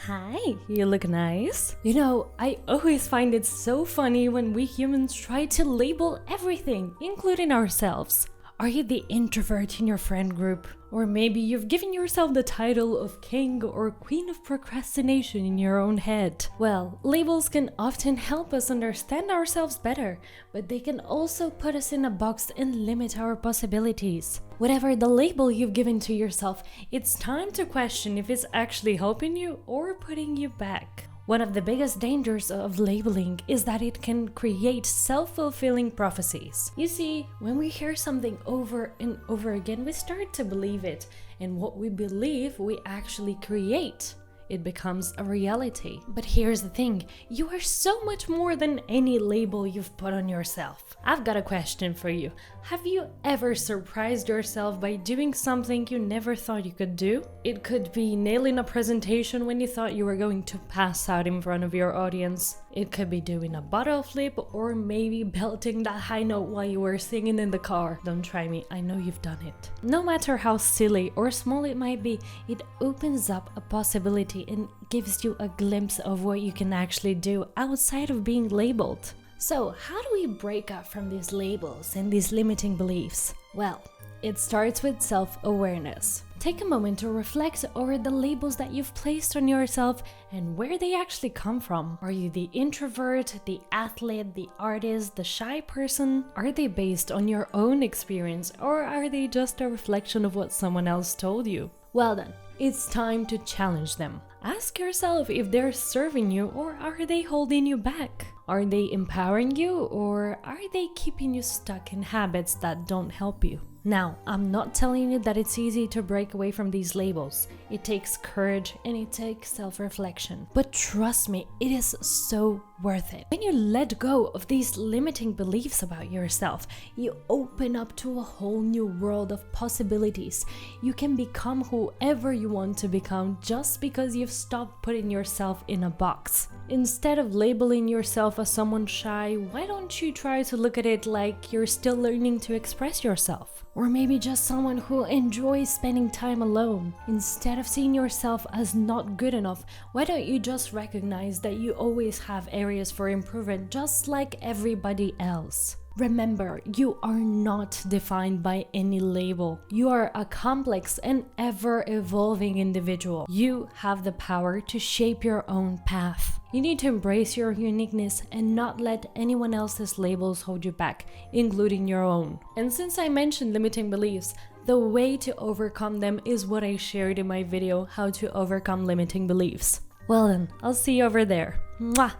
Hi, you look nice. You know, I always find it so funny when we humans try to label everything, including ourselves. Are you the introvert in your friend group? Or maybe you've given yourself the title of king or queen of procrastination in your own head. Well, labels can often help us understand ourselves better, but they can also put us in a box and limit our possibilities. Whatever the label you've given to yourself, it's time to question if it's actually helping you or putting you back. One of the biggest dangers of labeling is that it can create self-fulfilling prophecies. You see, when we hear something over and over again, we start to believe it, and what we believe, we actually create. It becomes a reality. But here's the thing, you are so much more than any label you've put on yourself. I've got a question for you. Have you ever surprised yourself by doing something you never thought you could do? It could be nailing a presentation when you thought you were going to pass out in front of your audience. It could be doing a bottle flip or maybe belting that high note while you were singing in the car. Don't try me, I know you've done it. No matter how silly or small it might be, it opens up a possibility and gives you a glimpse of what you can actually do outside of being labeled. So, how do we break up from these labels and these limiting beliefs? Well, it starts with self-awareness. Take a moment to reflect over the labels that you've placed on yourself and where they actually come from. Are you the introvert, the athlete, the artist, the shy person? Are they based on your own experience, or are they just a reflection of what someone else told you? Well then, it's time to challenge them. Ask yourself if they're serving you or are they holding you back? Are they empowering you or are they keeping you stuck in habits that don't help you? Now, I'm not telling you that it's easy to break away from these labels. It takes courage and it takes self-reflection. But trust me, it is so worth it. When you let go of these limiting beliefs about yourself, you open up to a whole new world of possibilities. You can become whoever you want to become just because you've stopped putting yourself in a box. Instead of labeling yourself as someone shy, why don't you try to look at it like you're still learning to express yourself? Or maybe just someone who enjoys spending time alone. Instead of seeing yourself as not good enough, why don't you just recognize that you always have areas for improvement just like everybody else? Remember, you are not defined by any label. You are a complex and ever-evolving individual. You have the power to shape your own path. You need to embrace your uniqueness and not let anyone else's labels hold you back, including your own. And since I mentioned limiting beliefs, the way to overcome them is what I shared in my video, How to Overcome Limiting Beliefs. Well then, I'll see you over there. Mwah!